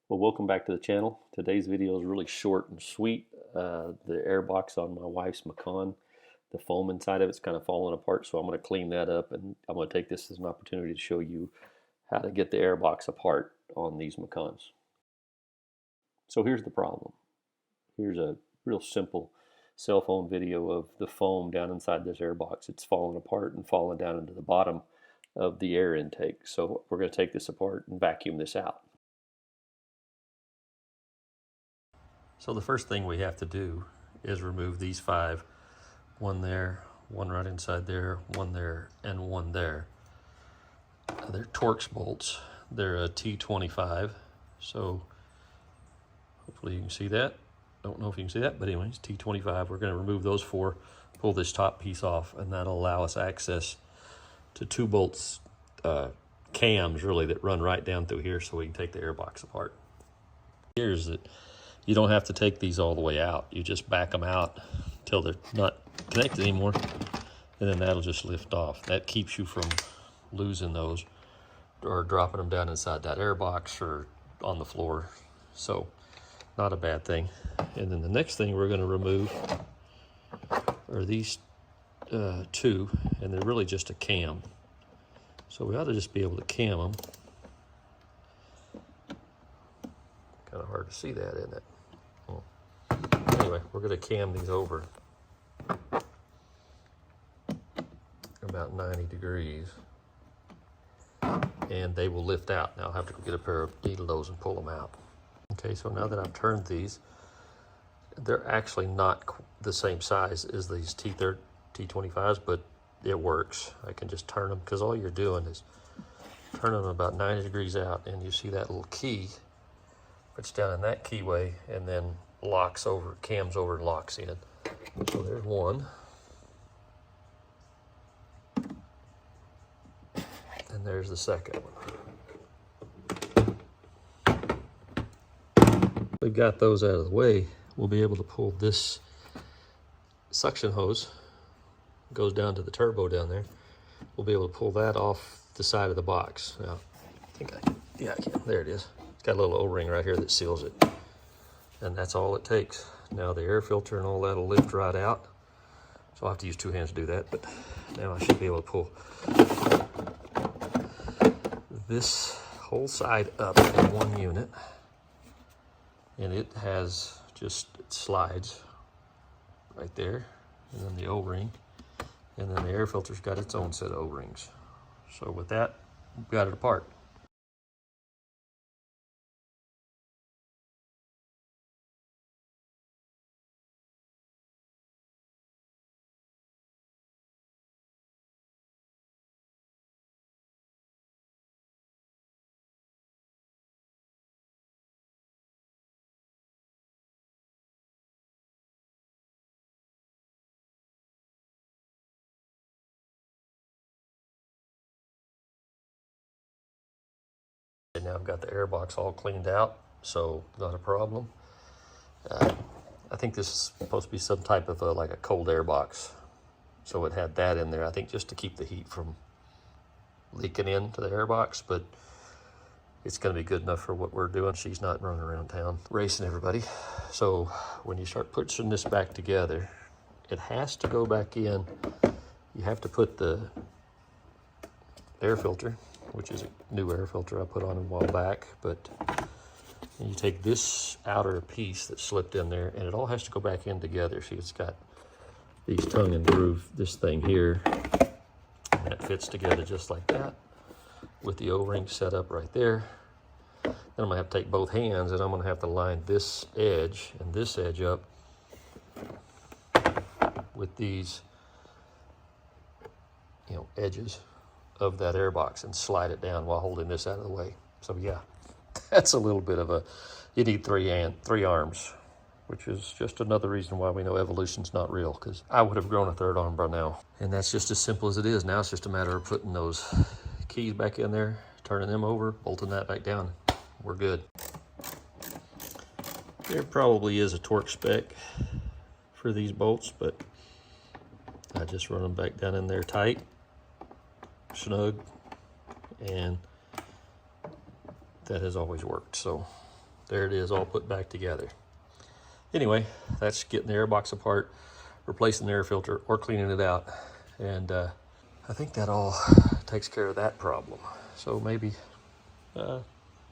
Well, welcome back to the channel. Today's video is really short and sweet. The airbox on my wife's Macan, the foam inside of it's kind of falling apart, so I'm going to clean that up, and I'm going to take this as an opportunity to show you how to get the airbox apart on these Macans. So here's the problem. Here's a real simple cell phone video of the foam down inside this airbox. It's falling apart and falling down into the bottom of the air intake. So we're going to take this apart and vacuum this out. So the first thing we have to do is remove these 5. One there, one right inside there, one there, and one there. They're Torx bolts. They're a T25, so hopefully you can see that. Don't know if you can see that, but anyways, T25. We're going to remove those 4, pull this top piece off, and that'll allow us access to 2 bolts, cams really, that run right down through here so we can take the airbox apart. Here's that you don't have to take these all the way out. You just back them out until they're not connected anymore, and then that'll just lift off. That keeps you from losing those or dropping them down inside that airbox or on the floor. So not a bad thing. And then the next thing we're going to remove are these 2, and they're really just a cam. So we ought to just be able to cam them. Kind of hard to see that, isn't it? Anyway, we're going to cam these over about 90 degrees, and they will lift out. Now I'll have to go get a pair of needles and pull them out. Okay, so now that I've turned these, they're actually not the same size as these T25s, but it works. I can just turn them, because all you're doing is turning them about 90 degrees out, and you see that little key, puts down in that keyway, and then locks over, cams over and locks in. So there's one. And there's the second one. We've got those out of the way. We'll be able to pull this suction hose, goes down to the turbo down there. We'll be able to pull that off the side of the box. Now, I think I can. There it is. It's got a little O-ring right here that seals it. And that's all it takes. Now the air filter and all that will lift right out. So I'll have to use 2 hands to do that, but now I should be able to pull this whole side up in one unit. And it has just, it slides right there. And then the O-ring. And then the air filter's got its own set of O-rings. So with that, we've got it apart. And now I've got the airbox all cleaned out, so not a problem. I think this is supposed to be some type of like a cold air box. So it had that in there, I think, just to keep the heat from leaking into the airbox, but it's going to be good enough for what we're doing. She's not running around town racing everybody. So when you start putting this back together, it has to go back in. You have to put the air filter, which is a new air filter I put on a while back, but you take this outer piece that slipped in there, and it all has to go back in together. See, it's got these tongue and groove, this thing here, and that fits together just like that with the O-ring set up right there. Then I'm gonna have to take both hands, and I'm gonna have to line this edge and this edge up with these, edges of that airbox and slide it down while holding this out of the way. So yeah, that's a little bit of a, you need 3 arms, which is just another reason why we know evolution's not real, because I would have grown a 3rd arm by now. And that's just as simple as it is. Now it's just a matter of putting those keys back in there, turning them over, bolting that back down. We're good. There probably is a torque spec for these bolts, but I just run them back down in there tight, snug, and that has always worked. So there it is, all put back together. Anyway, that's getting the airbox apart, replacing the air filter, or cleaning it out. And I think that all takes care of that problem. So maybe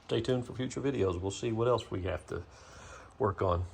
stay tuned for future videos. We'll see what else we have to work on.